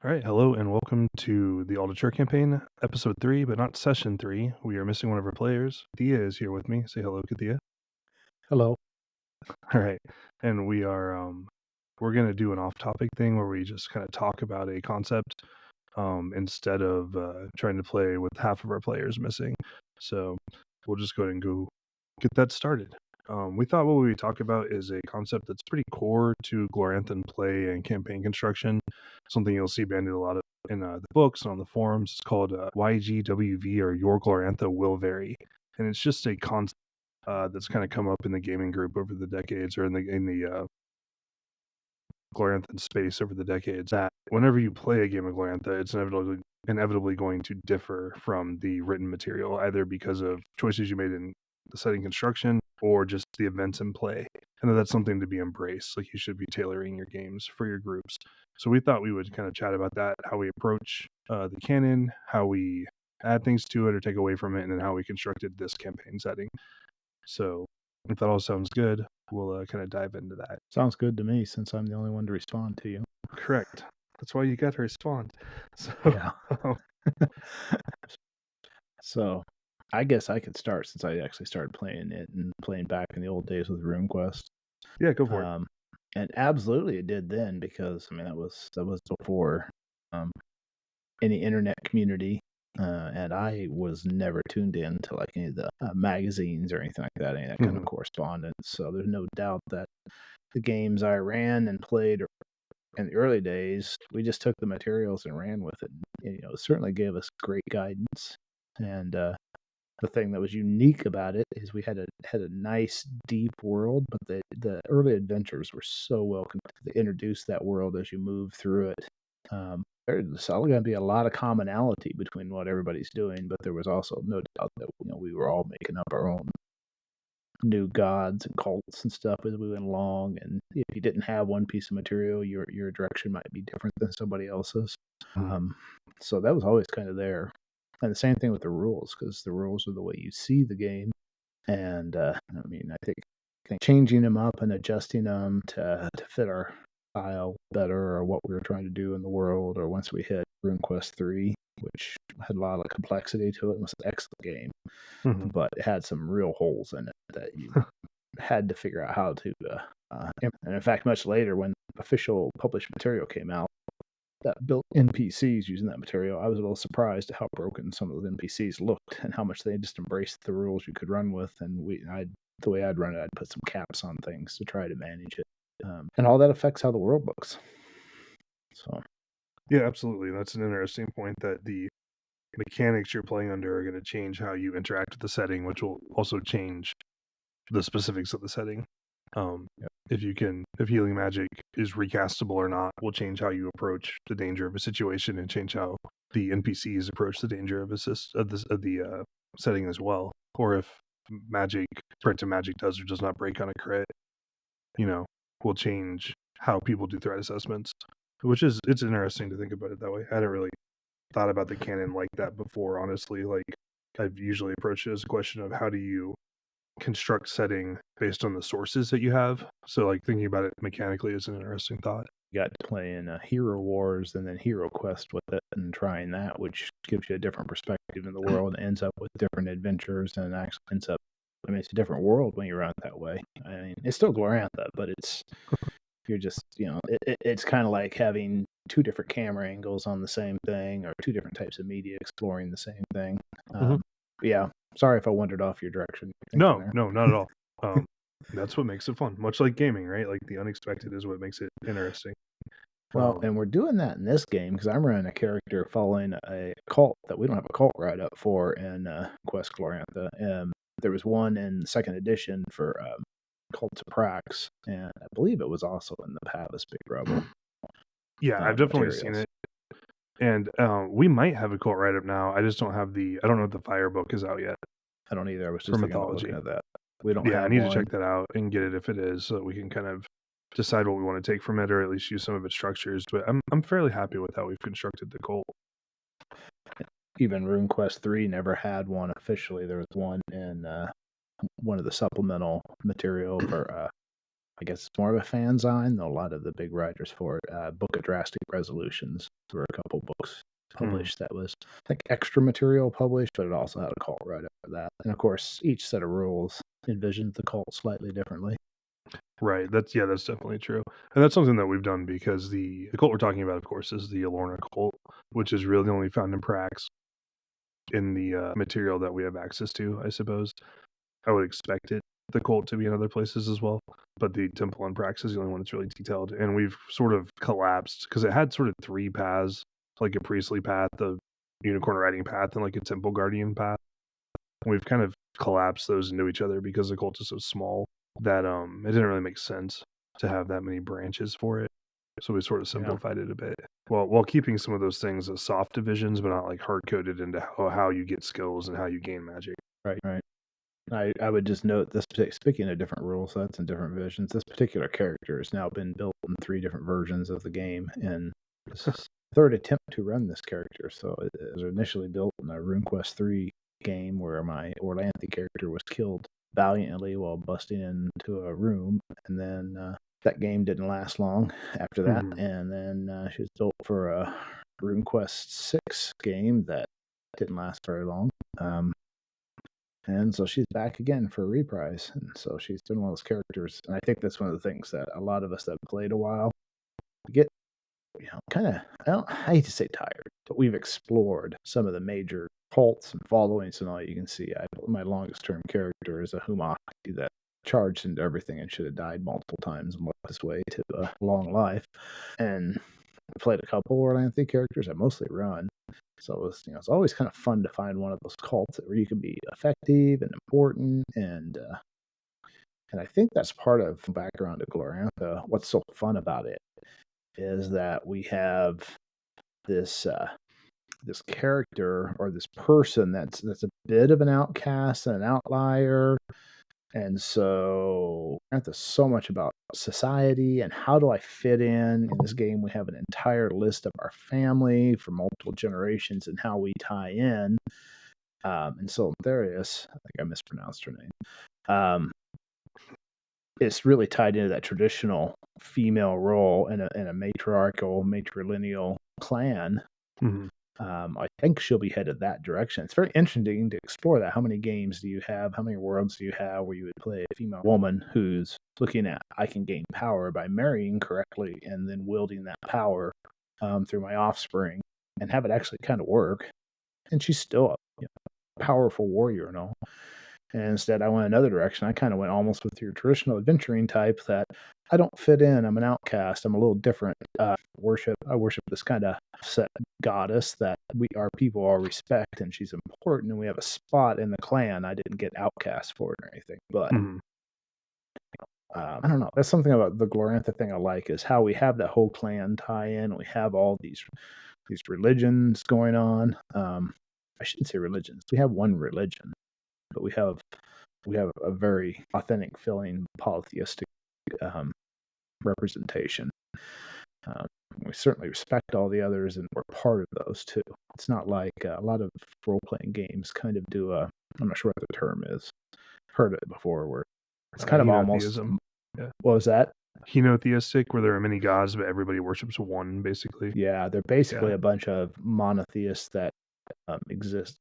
All right, hello and welcome to the Aldershire campaign, episode 3, but not session 3. We are missing one of our players. Kathea is here with me. Say hello, Kathea. Hello. All right, and we're going to do an off-topic thing where we just kind of talk about a concept instead of trying to play with half of our players missing. So we'll just go ahead and go get that started. We thought what we would talk about is a concept that's pretty core to Gloranthan play and campaign construction. Something you'll see banded a lot of in the books and on the forums. It's called YGWV, or Your Glorantha Will Vary, and it's just a concept that's kind of come up in the gaming group over the decades, or in the Gloranthan space over the decades. That whenever you play a game of Glorantha, it's inevitably going to differ from the written material, either because of choices you made in the setting construction or just the events in play. And that's something to be embraced. Like, you should be tailoring your games for your groups. So we thought we would kind of chat about that, how we approach the canon, how we add things to it or take away from it, and then how we constructed this campaign setting. So if that all sounds good, we'll kind of dive into that. Sounds good to me, since I'm the only one to respond to you. Correct. That's why you got to respond. So, Yeah. So, I guess I could start, since I actually started playing it and playing back in the old days with RuneQuest. Yeah, go for it. And absolutely it did then, because that was before any internet community, and I was never tuned in to like any of the magazines or anything like that, any of that kind of correspondence. So there's no doubt that the games I ran and played in the early days, we just took the materials and ran with it. And, it certainly gave us great guidance. And the thing that was unique about it is we had a nice deep world, but the early adventures were so well to introduce that world as you move through it. There's all going to be a lot of commonality between what everybody's doing, but there was also no doubt that we were all making up our own new gods and cults and stuff as we went along. And if you didn't have one piece of material, your direction might be different than somebody else's. So that was always kind of there. And the same thing with the rules, because the rules are the way you see the game. And I think changing them up and adjusting them to fit our style better, or what we were trying to do in the world, or once we hit RuneQuest 3, which had a lot of complexity to it, and was an excellent game, but it had some real holes in it that you had to figure out how to and in fact, much later, when official published material came out that built NPCs using that material, I was a little surprised at how broken some of those NPCs looked and how much they just embraced the rules you could run with. And the way I'd run it, I'd put some caps on things to try to manage it, and all that affects how the world looks. So, yeah, absolutely. That's an interesting point, that the mechanics you're playing under are going to change how you interact with the setting, which will also change the specifics of the setting. If healing magic is recastable or not, will change how you approach the danger of a situation, and change how the NPCs approach the danger of the setting as well. Or if printed magic does or does not break on a crit, will change how people do threat assessments. It's interesting to think about it that way. I hadn't really thought about the canon like that before, honestly. Like, I've usually approached it as a question of how do you construct setting based on the sources that you have. So, like, thinking about it mechanically is an interesting thought. you got playing Hero Wars and then Hero Quest with it, and trying that, which gives you a different perspective in the world, and ends up with different adventures, and actually ends up, it's a different world when you run it that way. It's still Glorantha, but you're just, it's kind of like having two different camera angles on the same thing, or two different types of media exploring the same thing. Yeah, sorry if I wandered off your direction. No, not at all. That's what makes it fun. Much like gaming, right? Like, the unexpected is what makes it interesting. Well, and we're doing that in this game because I'm running a character following a cult that we don't have a cult write-up for in Quest Glorantha. There was one in 2nd edition for Cult to Prax, and I believe it was also in the Pavis Big Rebel. Yeah, I've definitely seen it. And we might have a cult write-up now. I just don't have I don't know if the Fire book is out yet. I don't either. I was just looking at that. We don't. Yeah, I need to check that out and get it if it is, so that we can kind of decide what we want to take from it, or at least use some of its structures. But I'm fairly happy with how we've constructed the cult. Even RuneQuest 3 never had one officially. There was one in one of the supplemental material for I guess it's more of a fanzine, though a lot of the big writers for it. Book of Drastic Resolutions. There were a couple books published that was, I think, extra material published, but it also had a cult right after that. And of course, each set of rules envisioned the cult slightly differently. Right. That's definitely true. And that's something that we've done because the cult we're talking about, of course, is the Alorna cult, which is really only found in Prax in the material that we have access to, I suppose. I would expect the cult to be in other places as well, but the temple in Prax is the only one that's really detailed. And we've sort of collapsed because it had sort of three paths, like a priestly path, a unicorn riding path, and like a temple guardian path. And we've kind of collapsed those into each other because the cult is so small that it didn't really make sense to have that many branches for it. So we sort of simplified it a bit, while keeping some of those things as soft divisions, but not like hard coded into how you get skills and how you gain magic. Right. I would just note this. Speaking of different rule sets and different visions, this particular character has now been built in 3 different versions of the game, and this is the 3rd attempt to run this character. So it was initially built in a RuneQuest 3 game where my Orlantha character was killed valiantly while busting into a room, and then that game didn't last long after that, and then she was built for a RuneQuest 6 game that didn't last very long. And so she's back again for a reprise. And so she's been one of those characters. And I think that's one of the things that a lot of us that have played a while get, kind of, I hate to say tired, but we've explored some of the major cults and followings and all you can see. My longest term character is a Humaki that charged into everything and should have died multiple times and left his way to a long life. And I played a couple Orlantha characters. I mostly run. So it's always kind of fun to find one of those cults where you can be effective and important, and I think that's part of the background of Glorantha. What's so fun about it is that we have this this character or this person that's a bit of an outcast and an outlier. And so Glorantha's so much about society and how do I fit in this game. We have an entire list of our family for multiple generations and how we tie in. And Soinnarios, I think I mispronounced her name. It's really tied into that traditional female role in a matrilineal clan. I think she'll be headed that direction. It's very interesting to explore that. How many games do you have? How many worlds do you have where you would play a female woman who's looking at, I can gain power by marrying correctly and then wielding that power through my offspring and have it actually kind of work. And she's still a powerful warrior and all. And instead, I went another direction. I kind of went almost with your traditional adventuring type that I don't fit in. I'm an outcast. I'm a little different. I worship this kind of set goddess that our people all respect, and she's important, and we have a spot in the clan. I didn't get outcast for it or anything, but I don't know. That's something about the Glorantha thing I like is how we have that whole clan tie-in. We have all these religions going on. I shouldn't say religions. We have one religion, but we have a very authentic feeling polytheistic representation. We certainly respect all the others and we're part of those too. It's not like a lot of role-playing games kind of do I'm not sure what the term is. I've heard it before where it's kind of almost... Yeah. What was that? Henotheistic, where there are many gods, but everybody worships one, basically. Yeah, they're basically a bunch of monotheists that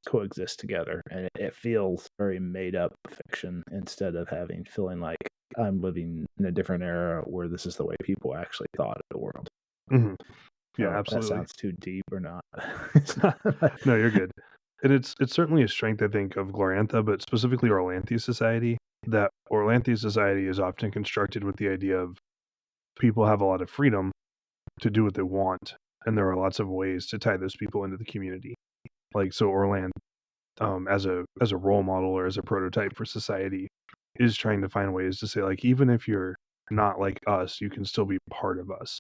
coexist together, and it feels very made up fiction instead of feeling like I'm living in a different era where this is the way people actually thought of the world. Yeah, absolutely. That sounds too deep or not? No, you're good. And it's certainly a strength, I think, of Glorantha, but specifically Orlantha society, that Orlantha society is often constructed with the idea of people have a lot of freedom to do what they want, and there are lots of ways to tie those people into the community. Like, so Orlantha, as a role model or as a prototype for society, is trying to find ways to say, like, even if you're not like us, you can still be part of us.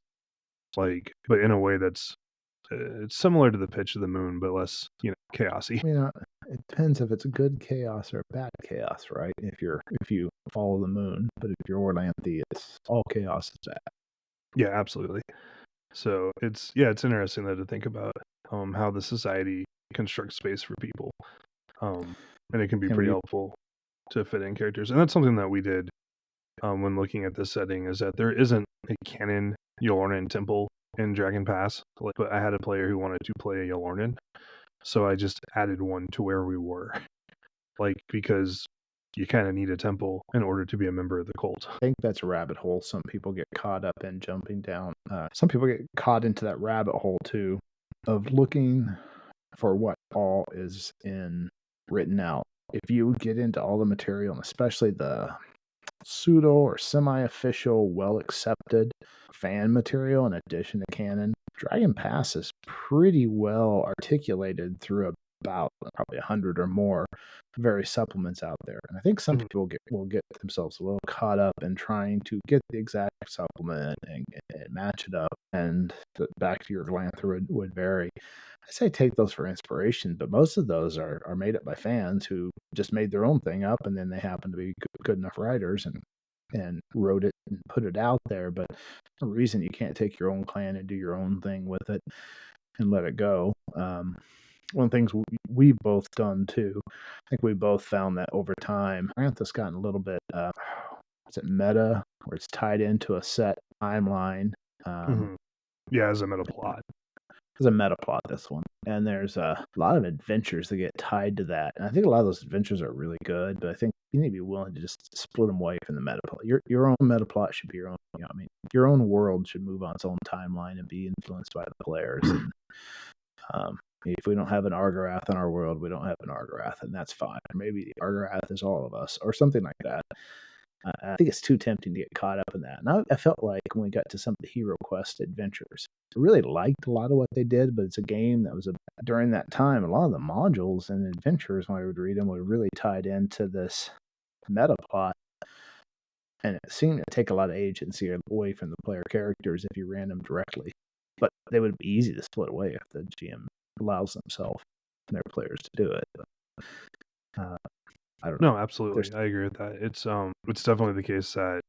Like, but in a way that's it's similar to the pitch of the moon, but less, chaosy. It depends if it's good chaos or bad chaos, right? If you follow the moon, but if you're Orlantha, it's all chaos is bad. Yeah, absolutely. So it's interesting though to think about how the society constructs space for people, and it can be pretty helpful to fit in characters, and that's something that we did when looking at this setting is that there isn't a canon Yolornan temple in Dragon Pass, but I had a player who wanted to play a Yolornan, so I just added one to where we were, because you kind of need a temple in order to be a member of the cult. I think that's a rabbit hole some people get caught up in jumping down. Some people get caught into that rabbit hole too of looking for what all is written out. If you get into all the material, and especially the pseudo or semi-official, well-accepted fan material in addition to canon, Dragon Pass is pretty well articulated through about probably 100 or more various supplements out there. And I think some people will get themselves a little caught up in trying to get the exact supplement and match it up. And back to your Glorantha would vary. I say take those for inspiration, but most of those are made up by fans who just made their own thing up, and then they happen to be good enough writers and wrote it and put it out there. But the reason you can't take your own clan and do your own thing with it and let it go. One of the things we've both done too, I think we both found that over time, Glorantha's gotten a little bit, is it meta, where it's tied into a set timeline. Yeah, as a meta plot. There's a meta plot, this one. And there's a lot of adventures that get tied to that. And I think a lot of those adventures are really good, but I think you need to be willing to just split them away from the meta plot. Your own meta plot should be your own, your own world should move on its own timeline and be influenced by the players. And if we don't have an Argorath in our world, we don't have an Argorath, and that's fine. Or maybe the Argorath is all of us, or something like that. I think it's too tempting to get caught up in that. And I felt like when we got to some of the Hero Quest adventures, I really liked a lot of what they did, but it's a game that was, during that time, a lot of the modules and adventures, when I would read them, were really tied into this meta plot. And it seemed to take a lot of agency away from the player characters if you ran them directly. But they would be easy to split away if the GM allows themselves and their players to do it. But, I don't know. No, absolutely. I agree with that. It's definitely the case that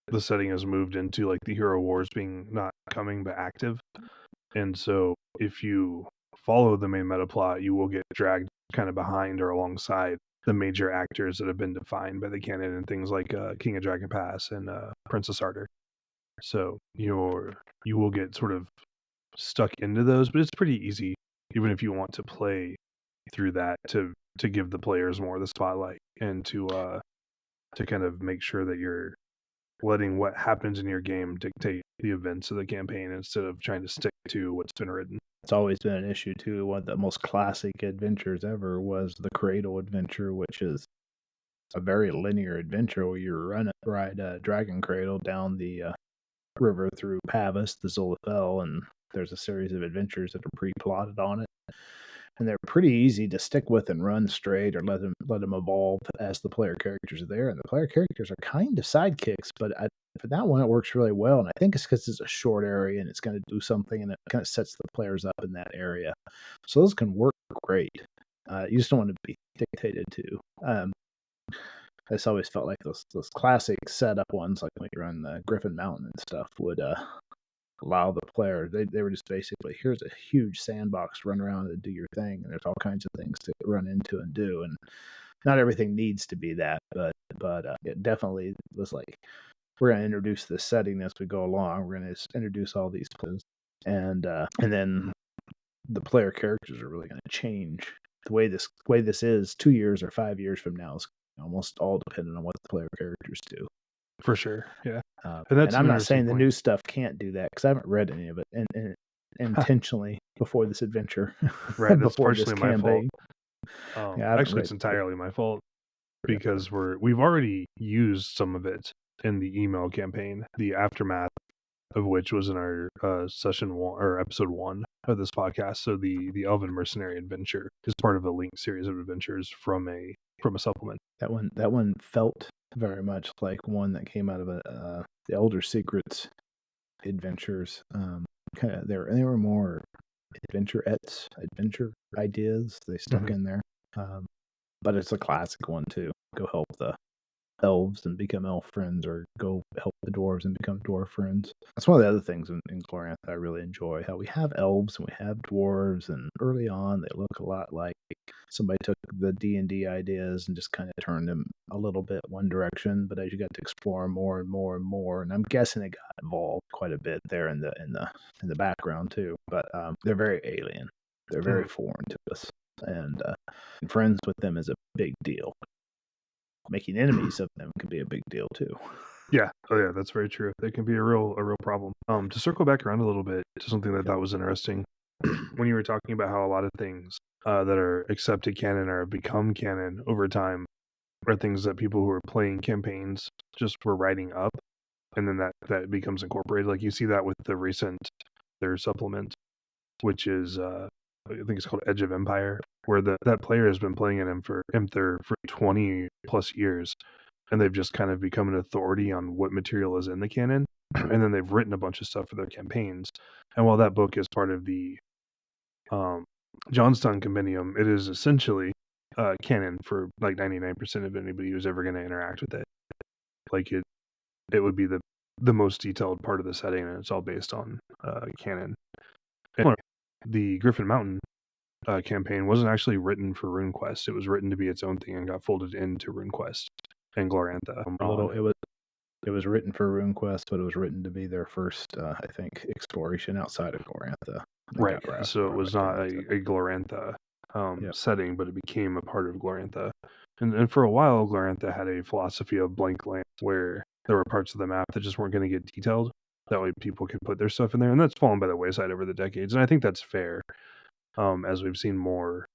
the setting has moved into like the Hero Wars being not coming but active. And so if you follow the main meta plot, you will get dragged kind of behind or alongside the major actors that have been defined by the canon and things like King of Dragon Pass and Princess Ardor. So you will get sort of stuck into those, but it's pretty easy, even if you want to play through that, to give the players more of the spotlight and to kind of make sure that you're letting what happens in your game dictate the events of the campaign instead of trying to stick to what's been written. It's always been an issue too. One of the most classic adventures ever was the Cradle adventure, which is a very linear adventure where you ride a dragon cradle down the river through Pavis, the Zolafel, and there's a series of adventures that are pre-plotted on it. And they're pretty easy to stick with and run straight, or let them evolve as the player characters are there. And the player characters are kind of sidekicks, but for that one, it works really well. And I think it's because it's a short area and it's going to do something, and it kind of sets the players up in that area. So those can work great. You just don't want to be dictated to. I just always felt like those classic setup ones, like when you run the Griffin Mountain and stuff, would allow the player, they were just basically, here's a huge sandbox, run around and do your thing, and there's all kinds of things to run into and do, and not everything needs to be that, but it definitely was like, we're going to introduce this setting as we go along, we're going to introduce all these plays, and then the player characters are really going to change. The way this is 2 years or 5 years from now is almost all dependent on what the player characters do. For sure, yeah. And I'm not saying the new stuff can't do that, because I haven't read any of it and intentionally before this adventure. Right, that's partially my fault. Yeah, actually, it's entirely my fault, because we've already used some of it in the email campaign, the aftermath of which was in our session 1 or episode 1 of this podcast. So the Elven Mercenary Adventure is part of a linked series of adventures from a supplement. That one felt very much like one that came out of the Elder Secrets adventures. Kind of, they were more adventure ideas they stuck in there. But it's a classic one too. Go help the elves and become elf friends, or go help the dwarves and become dwarf friends. That's one of the other things in Glorantha I really enjoy. How we have elves and we have dwarves, and early on they look a lot like somebody took the D&D ideas and just kind of turned them a little bit one direction. But as you got to explore more and more and more, and I'm guessing it got involved quite a bit there in the background too. But they're very alien. They're very foreign to us, and friends with them is a big deal. Making enemies of them can be a big deal too. Yeah. Oh yeah, that's very true. They can be a real problem. To circle back around a little bit to something that I thought was interesting, when you were talking about how a lot of things that are accepted canon or have become canon over time are things that people who are playing campaigns just were writing up, and then that becomes incorporated. Like you see that with their supplement, which is I think it's called Edge of Empire, where that player has been playing in Emther for 20 plus years, and they've just kind of become an authority on what material is in the canon, and then they've written a bunch of stuff for their campaigns. And while that book is part of the Johnstown Compendium, it is essentially canon for like 99% of anybody who's ever going to interact with it. Like it would be the most detailed part of the setting, and it's all based on canon. And the Griffin Mountain campaign wasn't actually written for RuneQuest. It was written to be its own thing and got folded into RuneQuest and Glorantha. It was written for RuneQuest, but it was written to be their first, I think, exploration outside of Glorantha. Right. So it was not a Glorantha setting, but it became a part of Glorantha. And for a while, Glorantha had a philosophy of blank land, where there were parts of the map that just weren't going to get detailed. That way people could put their stuff in there. And that's fallen by the wayside over the decades. And I think that's fair, as we've seen more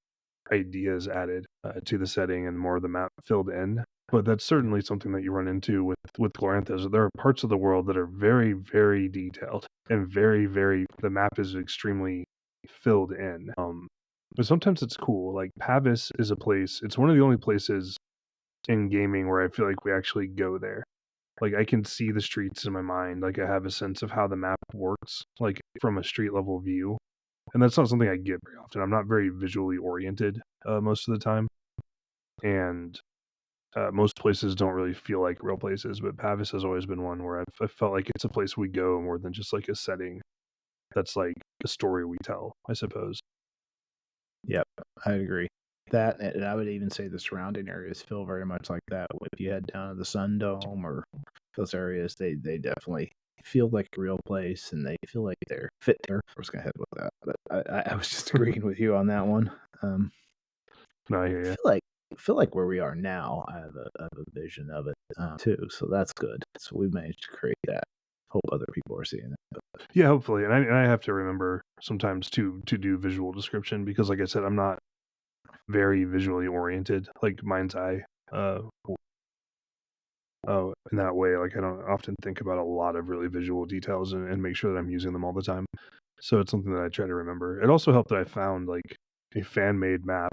ideas added to the setting and more of the map filled in. But that's certainly something that you run into with Glorantha, is that there are parts of the world that are very, very detailed and very, very, the map is extremely filled in. But sometimes it's cool. Like Pavis is a place, it's one of the only places in gaming where I feel like we actually go there. Like I can see the streets in my mind. Like I have a sense of how the map works, like from a street level view. And that's not something I get very often. I'm not very visually oriented most of the time. And most places don't really feel like real places, but Pavis has always been one where I've felt like it's a place we go more than just like a setting that's like a story we tell, I suppose. Yep, I agree. That, and I would even say the surrounding areas feel very much like that. If you head down to the Sun Dome or those areas, they definitely feel like a real place, and they feel like they're fit there. I was going to head with that, but I was just agreeing with you on that one. No, I hear you. I feel like where we are now, I have a vision of it too, so that's good. So we managed to create that. Hope other people are seeing it. Yeah, hopefully. And I have to remember sometimes to do visual description, because like I said, I'm not very visually oriented, like mind's eye. In that way, like I don't often think about a lot of really visual details and make sure that I'm using them all the time. So it's something that I try to remember. It also helped that I found like a fan-made map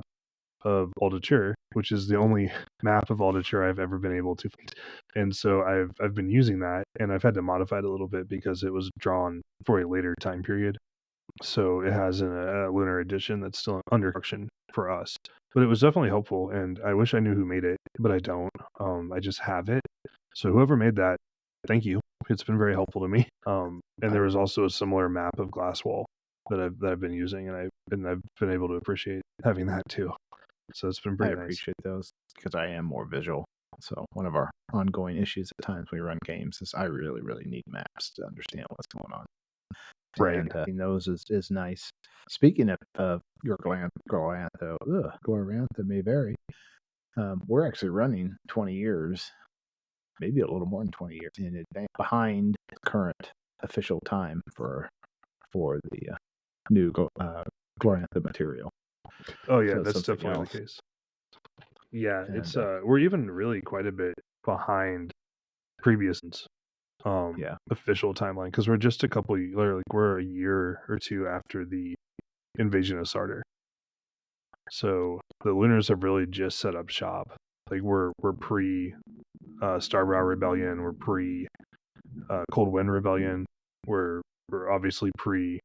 of Aldature, which is the only map of Aldature I've ever been able to find. And so I've been using that, and I've had to modify it a little bit because it was drawn for a later time period. So it has a lunar edition that's still under construction for us. But it was definitely helpful, and I wish I knew who made it, but I don't. I just have it. So whoever made that, thank you. It's been very helpful to me. And there was also a similar map of Glasswall that I've been using, and I've been able to appreciate having that too. So it's been pretty nice. I appreciate those because I am more visual. So one of our ongoing issues at times we run games is I really, really need maps to understand what's going on. Right. And those is nice. Speaking of your Glorantha may vary. We're actually running 20 years, maybe a little more than 20 years in advance, behind current official time for the new Glorantha material. Oh yeah, so that's definitely the case. Yeah, and it's we're even really quite a bit behind previous official timeline, because we're just we're a year or two after the invasion of Sartor. So the Lunars have really just set up shop. Like we're pre Starbrow Rebellion, we're pre Cold Wind Rebellion, we're obviously pre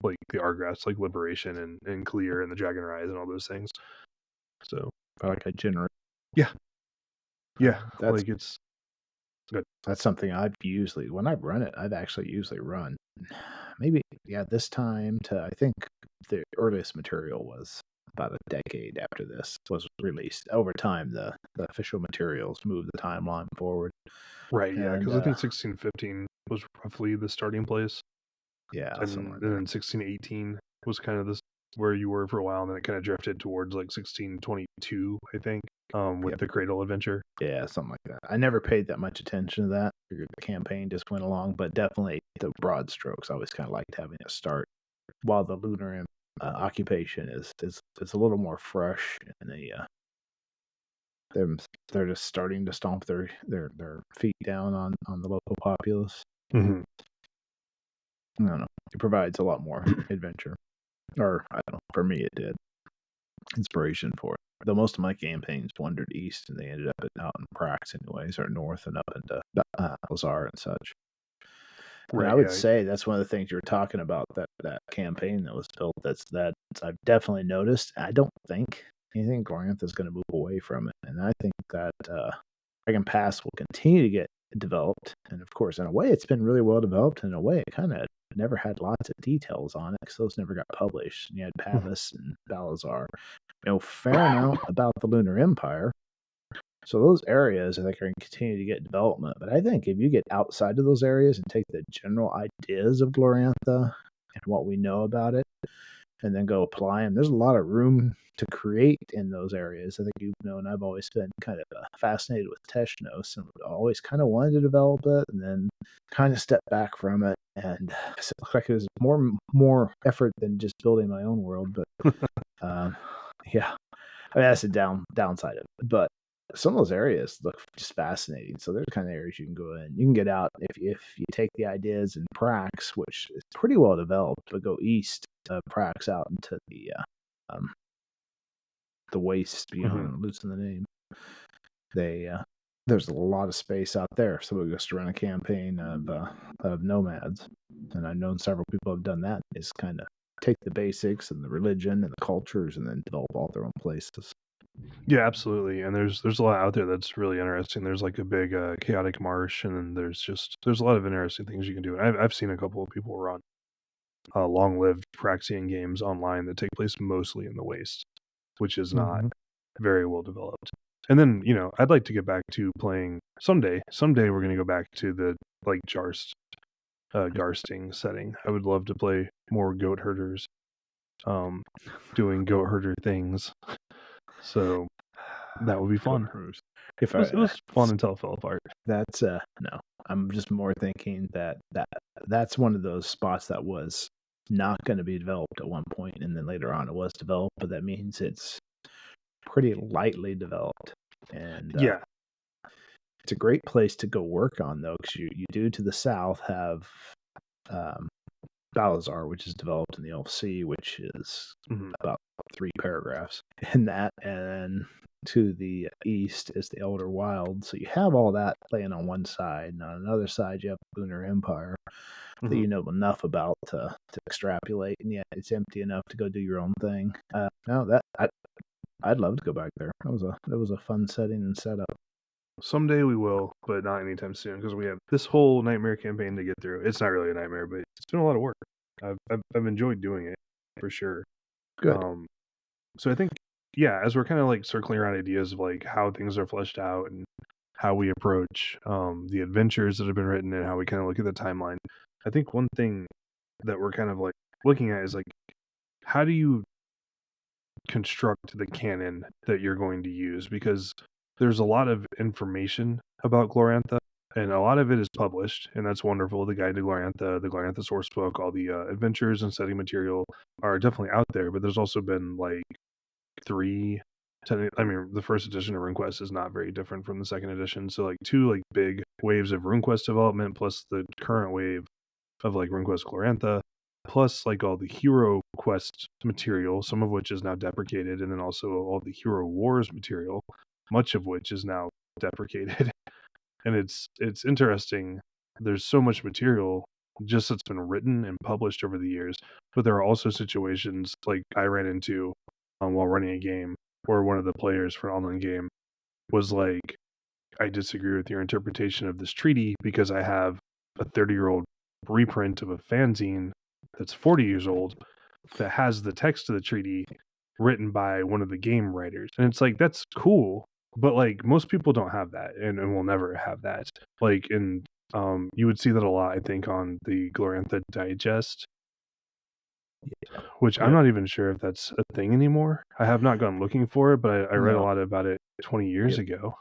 like the Argrass like Liberation and Clear and the Dragon Rise and all those things. So like a general. Yeah. Yeah, That's like it's good. that's something I've usually when I've run it, I've actually usually run maybe this time to I think the earliest material was about a decade after this was released. Over time, the official materials moved the timeline forward, Right, yeah, and because I think 1615 was roughly the starting place, yeah, something and like that. then 1618 was kind of this where you were for a while, and then it kind of drifted towards like 1622, I think, with Yep. the Cradle adventure. Yeah, something like that. I never paid that much attention to that. Figured the campaign just went along, but definitely the broad strokes. I always kind of liked having it start while the lunar occupation is a little more fresh, and they're they're just starting to stomp their feet down on the local populace. Hmm. I don't know. It provides a lot more adventure, or I don't know. For me, it did inspiration for it. Though most of my campaigns wandered east, and they ended up out in Prax, anyways, or north and up into Lazar and such. And I Right, would yeah. say that's one of the things you were talking about, that campaign that was built. That I've definitely noticed. I don't think anything Glorantha is going to move away from it, and I think that Dragon Pass will continue to get developed. And of course, in a way, it's been really well developed. In a way, it kind of never had lots of details on it because those never got published. And you had Mhm. Pavis and Balazar. You know, fair amount about the Lunar Empire. So those areas, I think, are going to continue to get development. But I think if you get outside of those areas and take the general ideas of Glorantha and what we know about it, and then go apply them, there's a lot of room to create in those areas. I think you've known I've always been kind of fascinated with Teshnos and always kind of wanted to develop it, and then kind of stepped back from it. And it looked like it was more effort than just building my own world. But yeah, I mean, that's the downside of it. But some of those areas look just fascinating. So there's kind of areas you can go in. You can get out if you take the ideas in Prax, which is pretty well developed, but go east of Prax out into the waste Mhm. beyond, losing the name. They there's a lot of space out there. So we just run a campaign of nomads, and I've known several people have done that. Is kind of take the basics and the religion and the cultures, and then develop all their own places. Yeah, absolutely. And there's a lot out there that's really interesting. There's like a big chaotic marsh, and then there's a lot of interesting things you can do. And I've seen a couple of people run long-lived Praxian games online that take place mostly in the waste, which is not Mm-hmm. very well developed. And then I'd like to get back to playing someday. Someday we're going to go back to the like Garsting setting. I would love to play more goat herders, doing goat herder things. So that would be fun. If It I was fun until it fell apart. that's no, I'm just more thinking that's one of those spots that was not going to be developed at one point, and then later on it was developed. But that means it's pretty lightly developed, and Yeah. it's a great place to go work on though, because you do to the south have um, Balazar, which is developed in the Elf Sea, which is Hmm. about 3 paragraphs in that, and then to the east is the Elder Wild. So you have all that playing on one side, and on another side you have the Lunar Empire that Hmm. you know enough about to extrapolate, and yet it's empty enough to go do your own thing. No, I'd love to go back there. That was a fun setting and setup. Someday we will, but not anytime soon because we have this whole nightmare campaign to get through. It's not really a nightmare, but it's been a lot of work. I've enjoyed doing it for sure. Good. Um, so I think, yeah, as we're kind of like circling around ideas of like how things are fleshed out and how we approach the adventures that have been written and how we kind of look at the timeline, I think one thing that we're kind of like looking at is like how do you construct the canon that you're going to use, because there's a lot of information about Glorantha, and a lot of it is published, and that's wonderful. The Guide to Glorantha, the Glorantha source book, all the adventures and setting material are definitely out there, but there's also been like three. I mean, the first edition of RuneQuest is not very different from the second edition. So, like, two like big waves of RuneQuest development, plus the current wave of like RuneQuest Glorantha, plus like all the Hero Quest material, some of which is now deprecated, and then also all the Hero Wars material, much of which is now deprecated. And it's interesting. There's so much material just that's been written and published over the years, but there are also situations like I ran into while running a game where one of the players for an online game was like, I disagree with your interpretation of this treaty because I have a 30-year-old reprint of a fanzine that's 40 years old that has the text of the treaty written by one of the game writers. And it's like, that's cool, but like most people don't have that and will never have that. Like, and you would see that a lot, I think, on the Glorantha Digest, which I'm Yep. not even sure if that's a thing anymore. I have not gone looking for it, but I read a No. lot about it 20 years Yep. ago.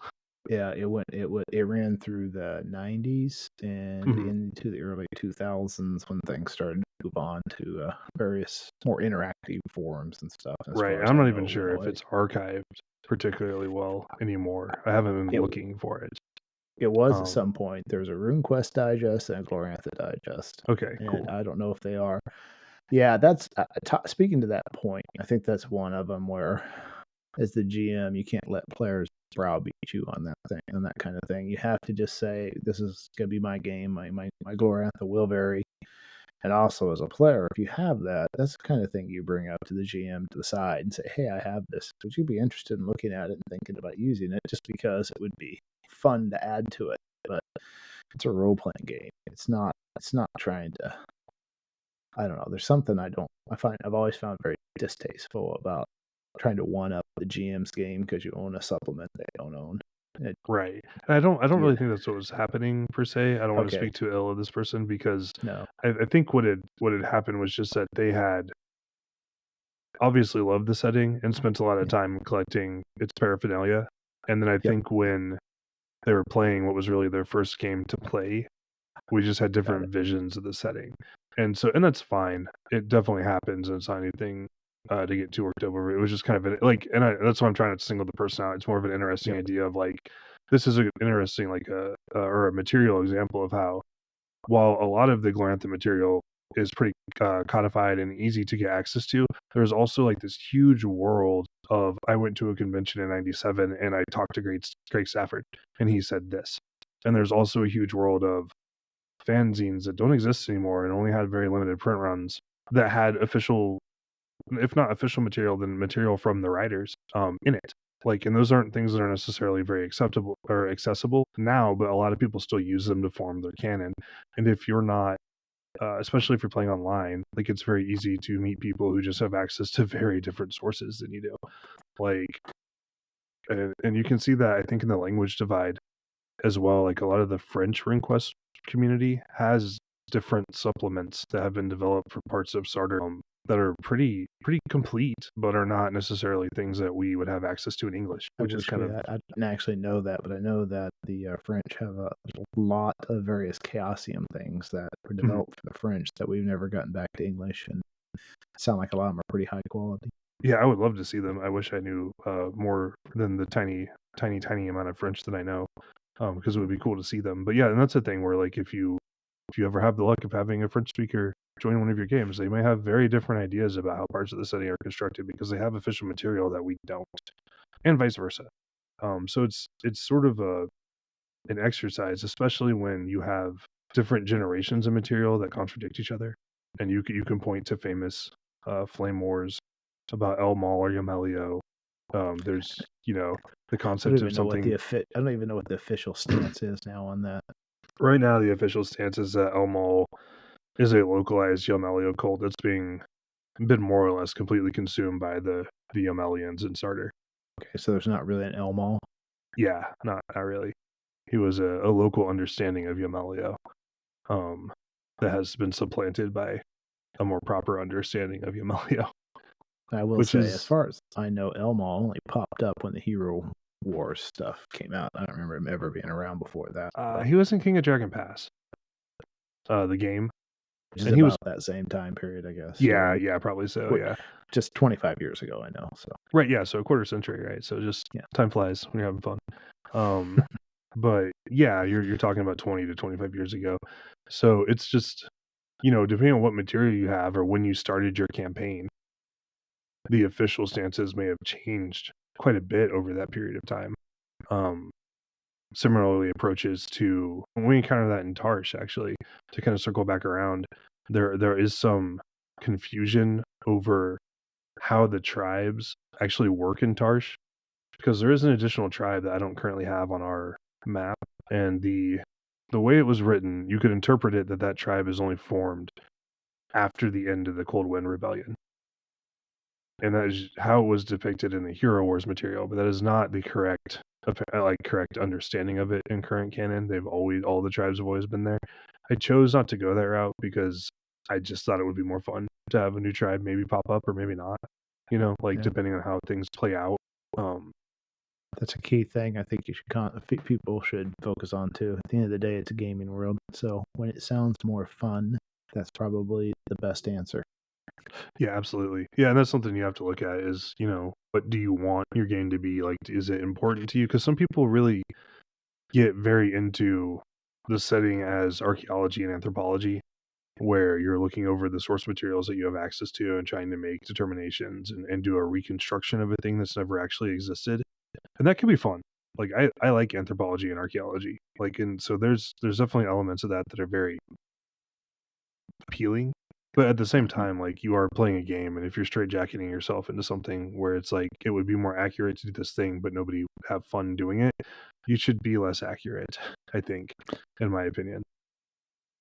Yeah, it ran through the 90s and Mhm. into the early 2000s when things started to move on to various more interactive forums and stuff. As Right. far And as I'm I not know, even it went sure if away. it's archived particularly well anymore. I haven't been It looking for it. it was at Um, some point. There's a RuneQuest digest and a Glorantha digest, okay, and cool. I don't know if they are. Yeah, that's speaking to that point. I think that's one of them where, as the GM, you can't let players browbeat you on that thing, on that kind of thing. You have to just say, "This is gonna be my game. My Glorantha will vary." And also, as a player, if you have that, that's the kind of thing you bring up to the GM to the side and say, "Hey, I have this. Would you be interested in looking at it and thinking about using it?" Just because it would be fun to add to it, but it's a role playing game. It's not. It's not trying to. I don't know. There's something I've always found very distasteful about trying to one up the GM's game because you own a supplement they don't own. It, Right. And I don't yeah. really think that's what was happening per se. I don't want to Okay. speak too ill of this person because No. I think what had happened was just that they had obviously loved the setting and spent a lot of Yeah. time collecting its paraphernalia. And then I Yep. think when they were playing what was really their first game to play, we just had Got it. different visions of the setting. And that's fine. It definitely happens, and it's not anything to get too worked over. It was just kind of that's why I'm trying to single the person out. It's more of an interesting Yep. idea of like, this is an interesting or a material example of how, while a lot of the Glorantha material is pretty codified and easy to get access to, there's also like this huge world of, I went to a convention in '97 and I talked to Greg Stafford and he said this. And there's also a huge world of fanzines that don't exist anymore and only had very limited print runs that had official, if not official material, then material from the writers in it. Like, and those aren't things that are necessarily very acceptable or accessible now, but a lot of people still use them to form their canon. And if you're not, especially if you're playing online, like, it's very easy to meet people who just have access to very different sources than you do. Like, and you can see that, I think, in the language divide as well. Like, a lot of the French RuneQuest community has different supplements that have been developed for parts of Sartre that are pretty complete, but are not necessarily things that we would have access to in English, I which is wish kind we of had. I didn't actually know that, but I know that the French have a lot of various Chaosium things that were Mhm. developed for the French that we've never gotten back to English, and sound like a lot of them are pretty high quality. Yeah, I would love to see them. I wish I knew more than the tiny amount of French that I know, because it would be cool to see them. But yeah, and that's the thing where, like, if you ever have the luck of having a French speaker join one of your games, they may have very different ideas about how parts of the setting are constructed because they have official material that we don't, and vice versa. So it's sort of an exercise, especially when you have different generations of material that contradict each other, and you can point to famous flame wars about El Mal or Yamelio. There's the concept of something. I don't even know what the official stance is now on that. Right now, the official stance is that El Mal is a localized Yamelio cult that's been more or less completely consumed by the Yamelians in Sartre. Okay, so there's not really an Elmol. Yeah, not really. He was a local understanding of Yamelio, um, that has been supplanted by a more proper understanding of Yamelio, I will which say, as is far as I know, Elmol only popped up when the Hero Wars stuff came out. I don't remember him ever being around before that, but he was in King of Dragon Pass, the game, which is and he was about that same time period, I guess. yeah, yeah, probably so, What, yeah. just 25 years ago, I know. So Right, yeah, so a quarter century, right? So just yeah, time flies when you're having fun. Um, but yeah, you're talking about 20 to 25 years ago. So it's just, depending on what material you have or when you started your campaign, the official stances may have changed quite a bit over that period of time. Um, Similarly, approaches to when we encounter that in Tarsh, actually, to kind of circle back around, there is some confusion over how the tribes actually work in Tarsh, because there is an additional tribe that I don't currently have on our map, and the way it was written, you could interpret it that tribe is only formed after the end of the Cold Wind Rebellion. And that is how it was depicted in the Hero Wars material, but that is not the correct understanding of it in current canon. All the tribes have always been there. I chose not to go that route because I just thought it would be more fun to have a new tribe maybe pop up or maybe not. Depending on how things play out. That's a key thing I think people should focus on too. At the end of the day, it's a gaming world. So when it sounds more fun, that's probably the best answer. Yeah, absolutely. Yeah, and that's something you have to look at is, what do you want your game to be? Like, is it important to you? Because some people really get very into the setting as archaeology and anthropology, where you're looking over the source materials that you have access to and trying to make determinations and do a reconstruction of a thing that's never actually existed. And that can be fun. Like, I like anthropology and archaeology. And so there's definitely elements of that are very appealing. But at the same time, you are playing a game, and if you're straitjacketing yourself into something where it's like it would be more accurate to do this thing, but nobody would have fun doing it, you should be less accurate, I think, in my opinion.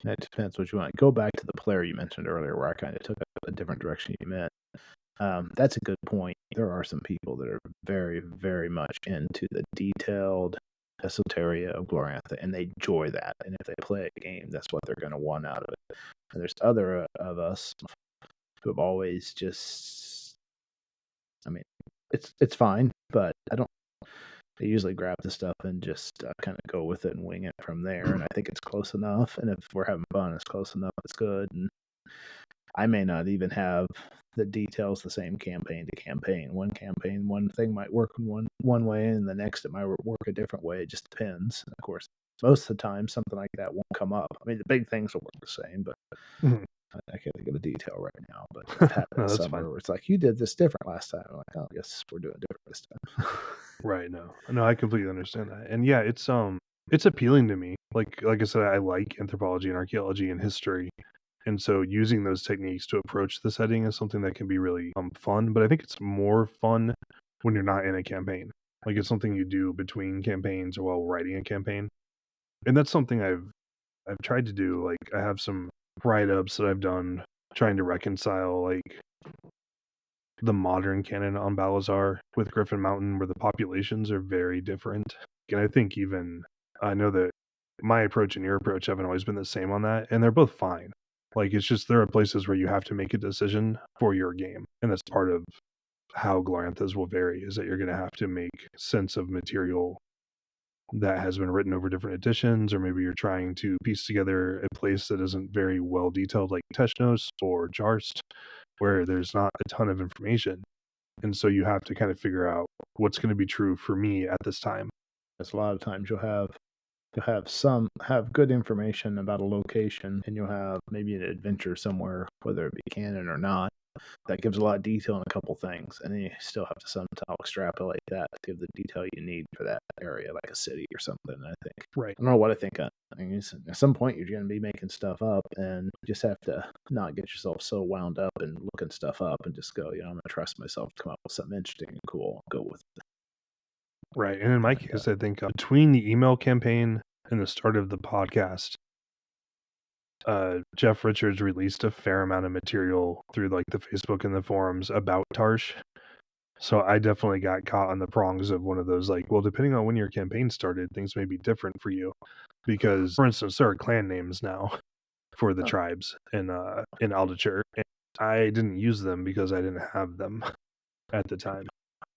That depends what you want. Go back to the player you mentioned earlier, where I kind of took a different direction you meant. That's a good point. There are some people that are very, very much into the detailed esoteria of Glorantha, and they enjoy that. And if they play a game, that's what they're going to want out of it. And there's other of us who have always just, I mean, it's fine, but they usually grab the stuff and just kind of go with it and wing it from there. And I think it's close enough. And if we're having fun, it's close enough. It's good. And I may not even have the details the same campaign to campaign. One thing might work in one way, and the next it might work a different way. It just depends. And of course, most of the time, something like that won't come up. I mean, the big things will work the same, but I can't think of a detail right now. But I've had that somewhere where it's like, you did this different last time. I'm like, oh, I guess we're doing different this time. Right. No, I completely understand that. And yeah, it's appealing to me. Like I said, I like anthropology and archaeology and history. And so using those techniques to approach the setting is something that can be really fun. But I think it's more fun when you're not in a campaign. Like, it's something you do between campaigns or while writing a campaign. And that's something I've tried to do. Like, I have some write-ups that I've done trying to reconcile the modern canon on Balazar with Griffin Mountain, where the populations are very different. And I think I know that my approach and your approach haven't always been the same on that, and they're both fine. It's just there are places where you have to make a decision for your game, and that's part of how Gloranthas will vary, is that you're going to have to make sense of material that has been written over different editions, or maybe you're trying to piece together a place that isn't very well detailed, like Teshnos or Jarst, where there's not a ton of information. And so you have to kind of figure out what's going to be true for me at this time. There's a lot of times you'll have good information about a location, and you'll have maybe an adventure somewhere, whether it be canon or not, that gives a lot of detail on a couple things, and then you still have to somehow extrapolate that to give the detail you need for that area, like a city or something. I think. Right. I don't know what I think. I mean, at some point, you're going to be making stuff up, and you just have to not get yourself so wound up and looking stuff up, and just go, I'm going to trust myself to come up with something interesting and cool. I'll go with it. Right. And in my case, I think between the email campaign and the start of the podcast, Jeff Richards released a fair amount of material through the Facebook and the forums about Tarsh. So I definitely got caught on the prongs of one of those, well, depending on when your campaign started, things may be different for you. Because, for instance, there are clan names now for the tribes in Aldature. And I didn't use them because I didn't have them at the time.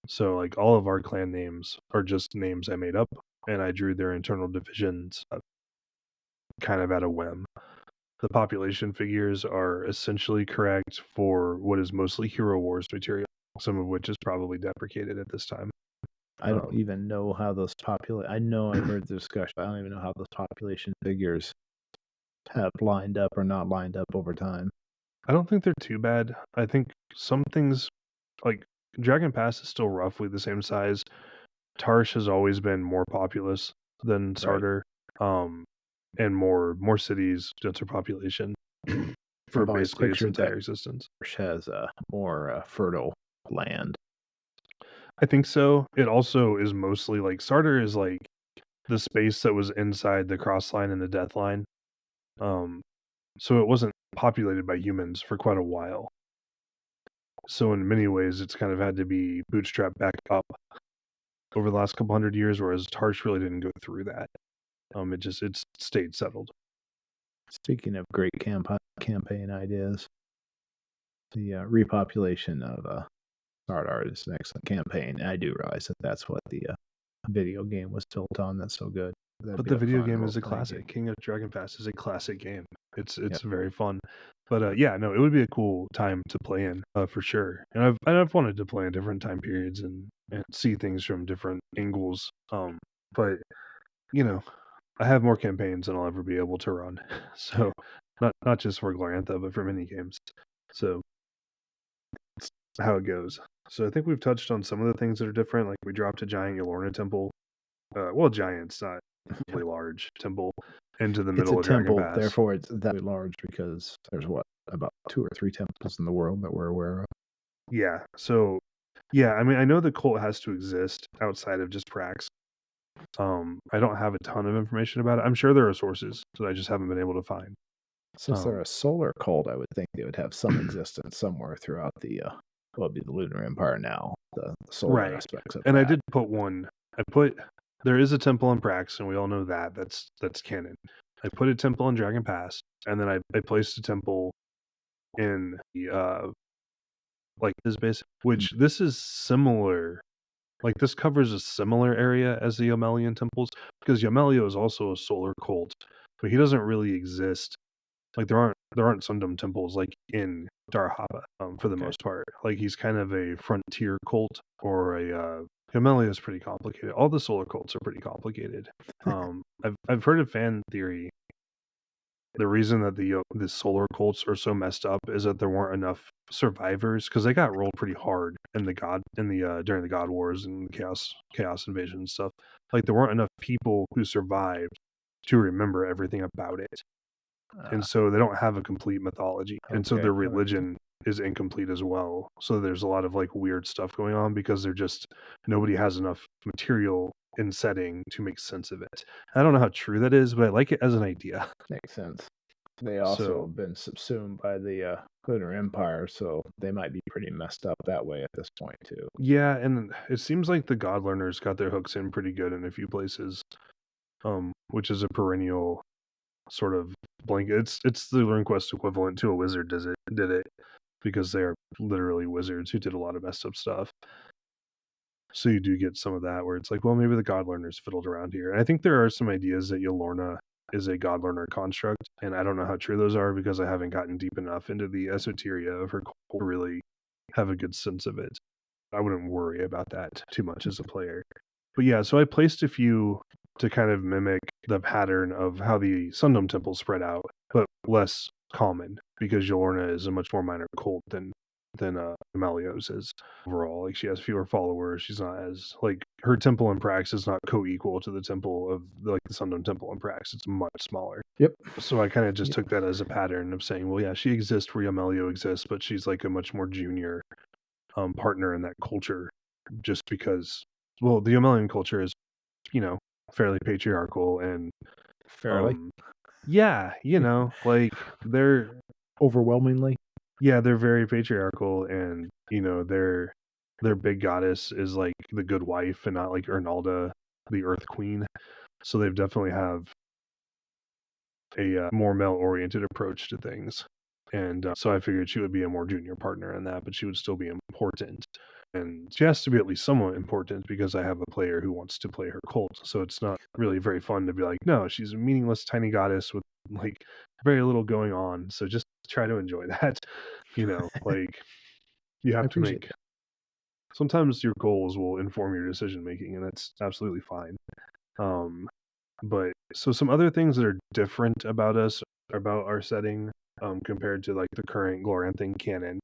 So, all of our clan names are just names I made up, and I drew their internal divisions kind of at a whim. The population figures are essentially correct for what is mostly Hero Wars material, some of which is probably deprecated at this time. I don't even know how those I know I've heard the discussion, but I don't even know how those population figures have lined up or not lined up over time. I don't think they're too bad. I think some things, like Dragon Pass, is still roughly the same size. Tarsh has always been more populous than Sarder. Right. And more cities, denser population for basically its entire existence. Tarsh has more fertile land. I think so. It also is mostly Sarder is the space that was inside the cross line and the death line. So it wasn't populated by humans for quite a while. So in many ways, it's kind of had to be bootstrapped back up over the last couple hundred years, whereas Tarsh really didn't go through that. It stayed settled. Speaking of great campaign ideas, the repopulation of Soinnarios is an excellent campaign. I do realize that that's what the video game was built on. That's so good. But the video game is a classic. King of Dragon Pass is a classic game. It's very fun. But yeah, no, it would be a cool time to play in for sure. And I've wanted to play in different time periods and see things from different angles. But you know, I have more campaigns than I'll ever be able to run. So not just for Glorantha, but for many games. So that's how it goes. So I think we've touched on some of the things that are different. Like we dropped a giant Yolorna temple. Giant's not really large temple into the middle of temple, Dragon Pass. Therefore, it's that large because there's about 2 or 3 temples in the world that we're aware of. Yeah. So, yeah, I mean, I know the cult has to exist outside of just Prax. I don't have a ton of information about it. I'm sure there are sources that I just haven't been able to find. Since they're a solar cult, I would think they would have some existence somewhere throughout the what would be the Lunar Empire now, the solar aspects of and that. I did put one. There is a temple in Prax, and we all know that. That's canon. I put a temple in Dragon Pass, and then I placed a temple in the like this base, which this is similar. Like this covers a similar area as the Yomelian temples, because Yomelio is also a solar cult, but he doesn't really exist. Like there aren't Sundom temples like in Darhaba for the most part. Like he's kind of a frontier cult or a Yomelio is pretty complicated. All the solar cults are pretty complicated. I've heard a fan theory. The reason that the solar cults are so messed up is that there weren't enough survivors because they got rolled pretty hard in the during the God Wars and chaos invasion and stuff. Like there weren't enough people who survived to remember everything about it, and so they don't have a complete mythology, and so their religion is incomplete as well. So there's a lot of like weird stuff going on because nobody has enough material in setting to make sense of it. I don't know how true that is, but I like it as an idea. Makes sense. They also have been subsumed by the Lunar Empire, so they might be pretty messed up that way at this point too. Yeah, and it seems like the God Learners got their hooks in pretty good in a few places, which is a perennial sort of blanket. It's the Learn Quest equivalent to a wizard did it because they are literally wizards who did a lot of messed up stuff. So you do get some of that where it's like, well, maybe the God Learners fiddled around here. And I think there are some ideas that Yolorna is a God Learner construct, and I don't know how true those are because I haven't gotten deep enough into the esoteria of her cult to really have a good sense of it. I wouldn't worry about that too much as a player. But yeah, so I placed a few to kind of mimic the pattern of how the Sundom temples spread out, but less common because Yolorna is a much more minor cult than Amelio's is overall. Like she has fewer followers. She's not as like her temple in Prax is not co-equal to the temple of like the Sundom temple in Prax. It's much smaller. Yep. So I kind of just took that as a pattern of saying, well, yeah, she exists where Amelio exists, but she's like a much more junior partner in that culture, just because. Well, the Yomelian culture is, fairly patriarchal and fairly. Yeah, like they're overwhelmingly. Yeah, they're very patriarchal, and their big goddess is like the good wife, and not like Ernalda, the Earth Queen. So they definitely have a more male-oriented approach to things, and so I figured she would be a more junior partner in that, but she would still be important, and she has to be at least somewhat important because I have a player who wants to play her cult. So it's not really very fun to be like, no, she's a meaningless tiny goddess with like very little going on. So just try to enjoy that. Like you have to make. Sometimes your goals will inform your decision making, and that's absolutely fine. But so some other things that are different about our setting, compared to like the current Gloranthan canon,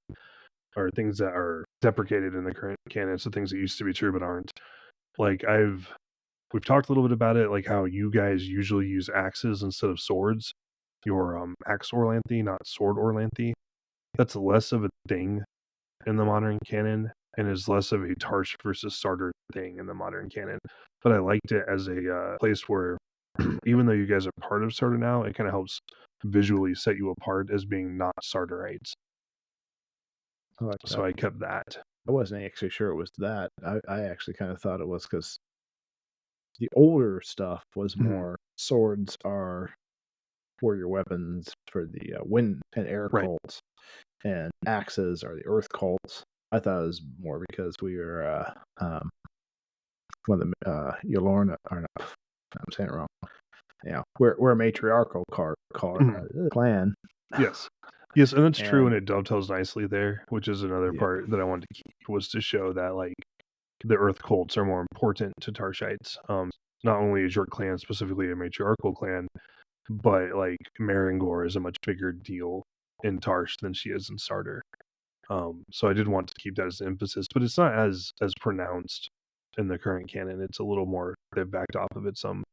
are things that are deprecated in the current canon. So things that used to be true but aren't. Like we've talked a little bit about it, like how you guys usually use axes instead of swords. Your axe Orlanthi, not sword Orlanthi. That's less of a thing in the modern canon, and is less of a Tarsh versus starter thing in the modern canon. But I liked it as a place where, even though you guys are part of starter now, it kind of helps visually set you apart as being not starterites. I like So that. I kept that. I wasn't actually sure it was that. I actually kind of thought it was because the older stuff was more swords are warrior weapons for the wind and air Right. cults, and axes are the earth cults. I thought it was more because we were one of the Yolorna, or no, I'm saying it wrong. Yeah, we're a matriarchal clan. Yes. Yes, and that's true, And and it dovetails nicely there, which is another yeah, part that I wanted to keep, was to show that like the Earth cults are more important to Tarshites. Not only is your clan specifically a matriarchal clan, but like Marengor is a much bigger deal in Tarsh than she is in Starter. So I did want to keep that as an emphasis, but it's not as pronounced in the current canon. It's a little more, they've backed off of it some.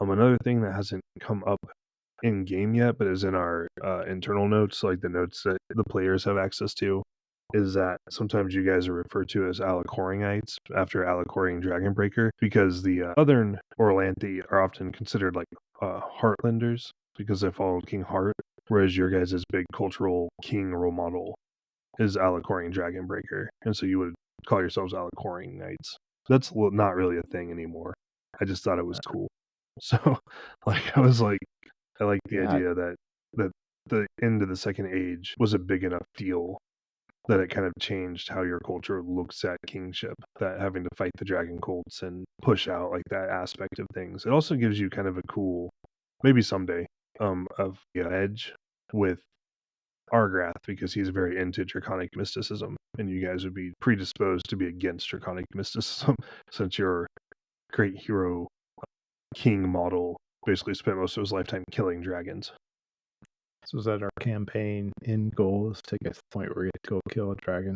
Another thing that hasn't come up in game yet, but is in our internal notes, like the notes that the players have access to, is that sometimes you guys are referred to as Alacoringites after Alacorian Dragonbreaker, because the southern Orlanthi are often considered like Heartlanders because they followed King Heart, whereas your guys' big cultural king role model is Alacorian Dragonbreaker, and so you would call yourselves Alacoringites. That's not really a thing anymore. I just thought it was cool. So, like, I was like, I like the yeah, idea that the end of the Second Age was a big enough deal that it kind of changed how your culture looks at kingship, that having to fight the dragon cults and push out like that aspect of things. It also gives you kind of a cool, maybe someday, of edge with Argrath, because he's very into draconic mysticism, and you guys would be predisposed to be against draconic mysticism since your great hero king model basically spent most of his lifetime killing dragons. so is that our campaign end goal, is to get to the point where we get to go kill a dragon?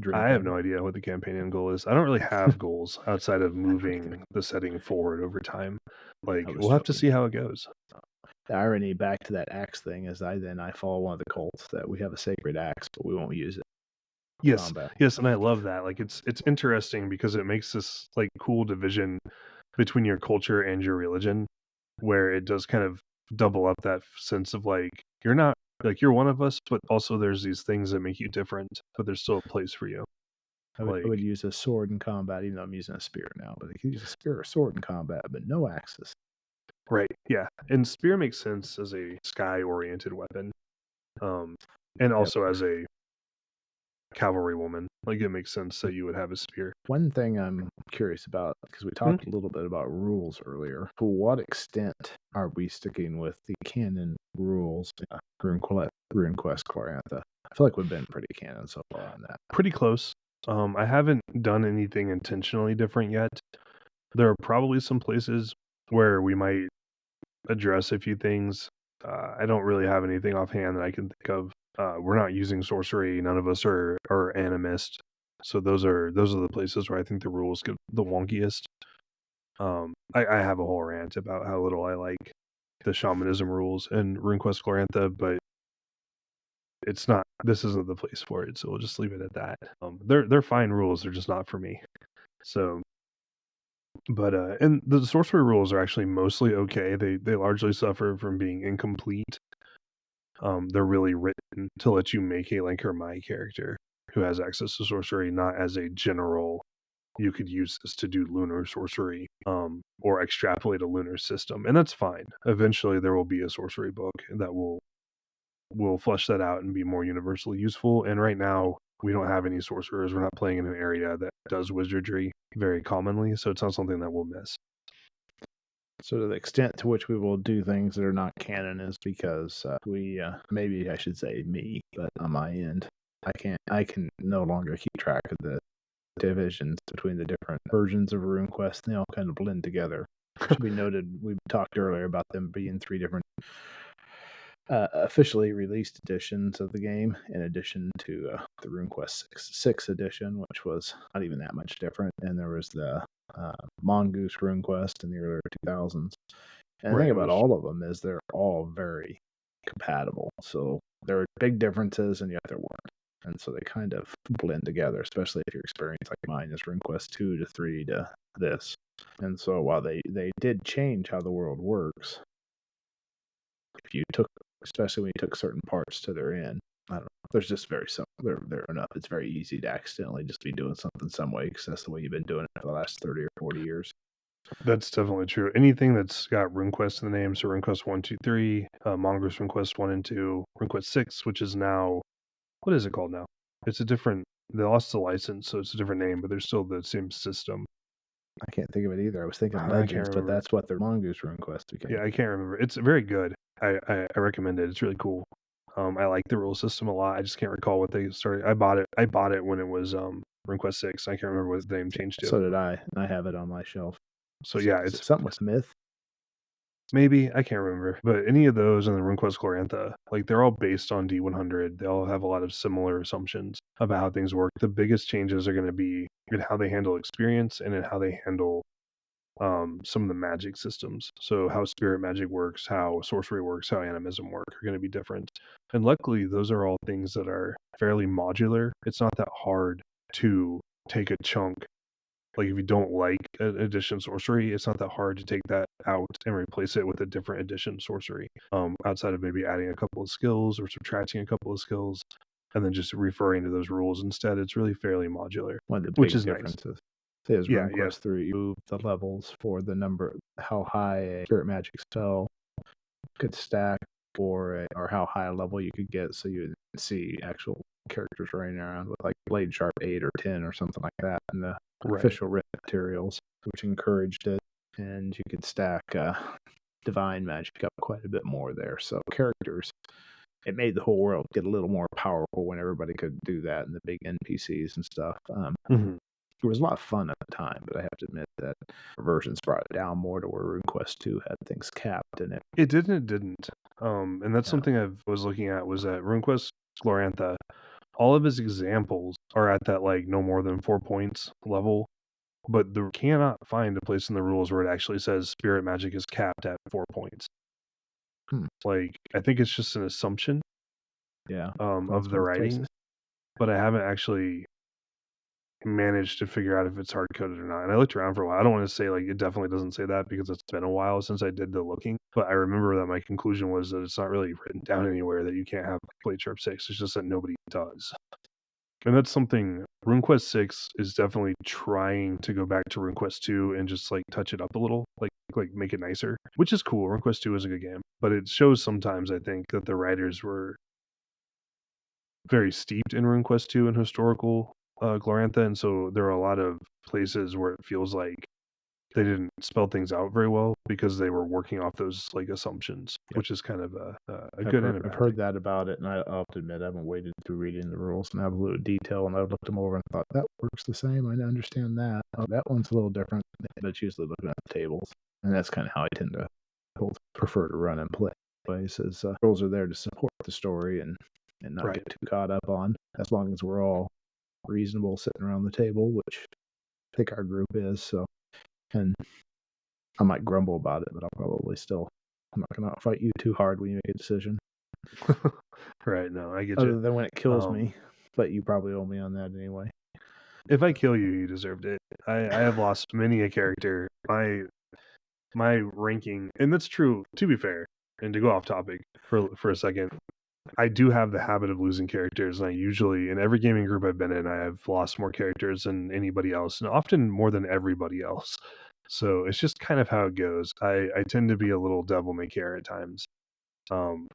Dream I have dragon. no idea what the campaign end goal is. I don't really have goals outside of moving the setting forward over time. Like, I was we'll have to joking. see how it goes. The irony back to that axe thing is I follow one of the cults that we have a sacred axe, but we won't use it in Yes, combat. yes, and I love that. Like, it's interesting because it makes this like cool division between your culture and your religion, where it does kind of double up that sense of like, you're not, like, you're one of us, but also there's these things that make you different, but there's still a place for you. I Like, would use a sword in combat, even though I'm using a spear now. But I could use a spear or sword in combat, but no axes. right, yeah, and spear makes sense as a sky oriented weapon, um, and Yep. also as a cavalry woman. Like, it makes sense that you would have a spear. One thing I'm curious about, because we talked a little bit about rules earlier, to what extent are we sticking with the canon rules in RuneQuest Glorantha? I feel like we've been pretty canon so far on that. Pretty close. I haven't done anything intentionally different yet. There are probably some places where we might address a few things. I don't really have anything offhand that I can think of. We're not using sorcery. None of us are animist. So those are the places where I think the rules get the wonkiest. I have a whole rant about how little I like the shamanism rules in RuneQuest Glorantha, but it's not. This isn't the place for it, so we'll just leave it at that. They're fine rules. They're just not for me. So, but and the sorcery rules are actually mostly okay. They largely suffer from being incomplete. They're really written to let you make a Link or Mai character who has access to sorcery, not as a general. You could use this to do lunar sorcery, or extrapolate a lunar system, and that's fine. Eventually, there will be a sorcery book that will flesh that out and be more universally useful. And right now, we don't have any sorcerers. We're not playing in an area that does wizardry very commonly, so it's not something that we'll miss. So to the extent to which we will do things that are not canon is because maybe I should say me, but on my end, I can no longer keep track of the divisions between the different versions of RuneQuest. They all kind of blend together. Should be noted, we talked earlier about them being three different officially released editions of the game, in addition to the RuneQuest 6 edition, which was not even that much different. And there was the Mongoose RuneQuest in the earlier 2000s. And the Right, thing it about was. all of them is they're all very compatible. So there are big differences, and yet there weren't. and so they kind of blend together, especially if your experience like mine is RuneQuest 2 to 3 to this. And so while they did change how the world works, if you took, especially when you took certain parts to their end, I don't know, there's just very simple. They're enough. It's very easy to accidentally just be doing something some way because that's the way you've been doing it for the last 30 or 40 years. That's definitely true. Anything that's got RuneQuest in the name, so RuneQuest 1, 2, 3, Mongoose RuneQuest 1 and 2, RuneQuest 6, which is now, what is it called now? It's a different, they lost the license, so it's a different name, but they're still the same system. I can't think of it either. I was thinking I can't Legends, but remember. that's what their Mongoose RuneQuest became. Yeah, I can't remember. It's very good. I recommend it. It's really cool. I like the rule system a lot. I just can't recall what they started. I bought it when it was RuneQuest 6. I can't remember what the name changed to. So did I. I have it on my shelf. So yeah, Is it's it something with Myth? maybe, I can't remember. But any of those and the RuneQuest Glorantha, like they're all based on D100. They all have a lot of similar assumptions about how things work. The biggest changes are going to be in how they handle experience and in how they handle some of the magic systems. So how spirit magic works, how sorcery works, how animism work are going to be different. And luckily, those are all things that are fairly modular. It's not that hard to take a chunk. Like if you don't like an edition sorcery, it's not that hard to take that out and replace it with a different edition sorcery. Outside of maybe adding a couple of skills or subtracting a couple of skills, and then just referring to those rules instead. It's really fairly modular, One of the which big is nice. differences is Yeah, RuneQuest 3, you move the levels for the number, how high a spirit magic spell could stack, or how high a level you could get, so you see actual characters running around with like Blade Sharp 8 or 10 or something like that in the official written materials, which encouraged it, and you could stack divine magic up quite a bit more there. So characters, it made the whole world get a little more powerful when everybody could do that, and the big NPCs and stuff. It was a lot of fun at the time, but I have to admit that versions brought it down more to where RuneQuest 2 had things capped in it. It didn't. And that's something I was looking at was that RuneQuest Glorantha, all of his examples are at that like no more than 4 points level, but there cannot find a place in the rules where it actually says spirit magic is capped at 4 points. Like I think it's just an assumption. Of the writing, but I haven't actually managed to figure out if it's hard coded or not. And I looked around for a while. I don't want to say like it definitely doesn't say that because it's been a while since I did the looking, but I remember that my conclusion was that it's not really written down anywhere that you can't have Blade Sharp 6. It's just that nobody does. And that's something RuneQuest 6 is definitely trying to go back to RuneQuest 2 and just like touch it up a little, like make it nicer, which is cool. RuneQuest 2 is a good game, but it shows sometimes I think that the writers were very steeped in RuneQuest 2 and historical Glorantha, and so there are a lot of places where it feels like they didn't spell things out very well because they were working off those like assumptions, which is kind of a good and a bad I've heard thing. that about it, and I'll have to admit I haven't waded through reading the rules in absolute detail, and I've looked them over and thought that works the same. I understand that. Oh, that one's a little different, but it's usually looking at the tables, and that's kind of how I tend to prefer to run and play. Places rules are there to support the story and not get too caught up on, as long as we're all reasonable sitting around the table, which I think our group is. So, and I might grumble about it, but I'll probably still, I'm not going to fight you too hard when you make a decision. Right, no, I get Other you. than when it kills me, but you probably owe me on that anyway. If I kill you, you deserved it. I have lost many a character. My ranking, and that's true, to be fair, and to go off topic for a second, I do have the habit of losing characters, and I usually, in every gaming group I've been in, I have lost more characters than anybody else, and often more than everybody else. So it's just kind of how it goes. I tend to be a little devil may care at times. And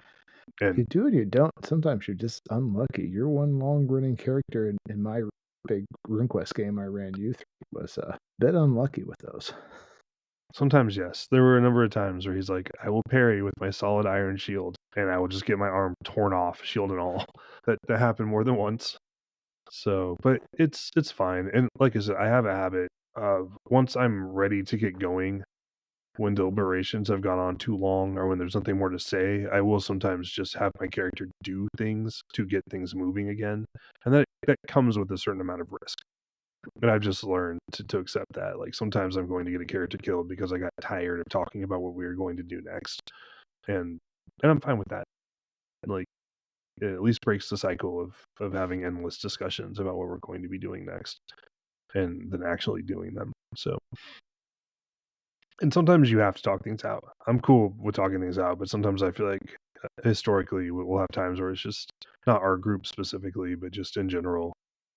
you do and you don't. Sometimes you're just unlucky. You're one long-running character in my big RuneQuest game I ran you through was a bit unlucky with those. Sometimes, yes. There were a number of times where he's like, I will parry with my solid iron shield, and I will just get my arm torn off, shield and all. That happened more than once. So, but it's fine. And like I said, I have a habit of once I'm ready to get going, when deliberations have gone on too long or when there's nothing more to say, I will sometimes just have my character do things to get things moving again. And that comes with a certain amount of risk. And I've just learned to accept that. Like sometimes I'm going to get a character killed because I got tired of talking about what we were going to do next. And I'm fine with that. Like it at least breaks the cycle of having endless discussions about what we're going to be doing next, and then actually doing them. So, and sometimes you have to talk things out. I'm cool with talking things out, but sometimes I feel like historically we'll have times where it's just not our group specifically, but just in general,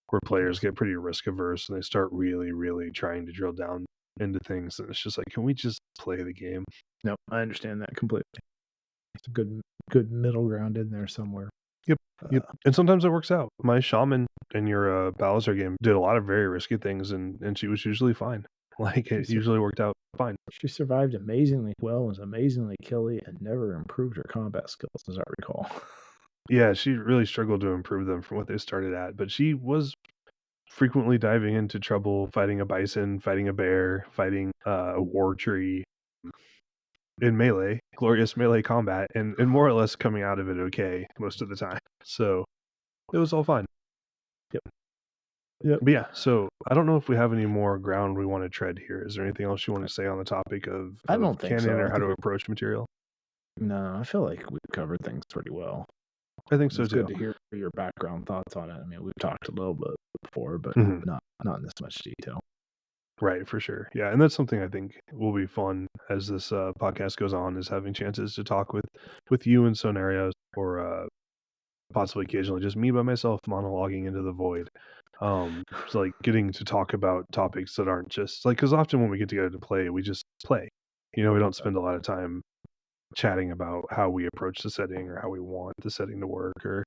where players get pretty risk averse and they start really, really trying to drill down into things. And it's just like, can we just play the game? No, I understand that completely. It's a good middle ground in there somewhere. Yep. And sometimes it works out. My shaman in your Balazar game did a lot of very risky things, and she was usually fine. Like, it usually worked out fine. She survived amazingly well, was amazingly killy, and never improved her combat skills, as I recall. Yeah, she really struggled to improve them from what they started at, but she was frequently diving into trouble, fighting a bison, fighting a bear, fighting a war tree in melee, glorious melee combat, and more or less coming out of it okay most of the time. So it was all fine. Yep. But yeah, so I don't know if we have any more ground we want to tread here. Is there anything else you want to say on the topic of I don't think canon so. or how to approach material? No, I feel like we've covered things pretty well. I think so It's too. good to hear your background thoughts on it. I mean, we've talked a little bit before, but not in this much detail. Right, for sure. Yeah, and that's something I think will be fun as this podcast goes on, is having chances to talk with you and Soinnarios, or possibly occasionally just me by myself monologuing into the void. So like getting to talk about topics that aren't just like, because often when we get together to play, we just play. We don't spend a lot of time chatting about how we approach the setting or how we want the setting to work, or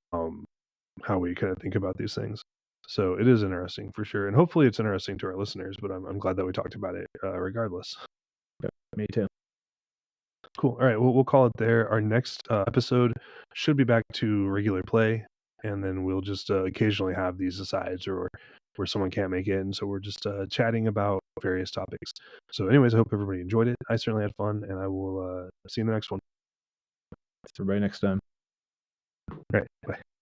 how we kind of think about these things. So it is interesting for sure, and hopefully it's interesting to our listeners. But I'm glad that we talked about it regardless. Yep, me too. Cool. All right, well, we'll call it there. Our next episode should be back to regular play, and then we'll just occasionally have these asides or where someone can't make it, and so we're just chatting about various topics. So anyways, I hope everybody enjoyed it. I certainly had fun, and I will see you in the next one. See everybody next time. All right, bye.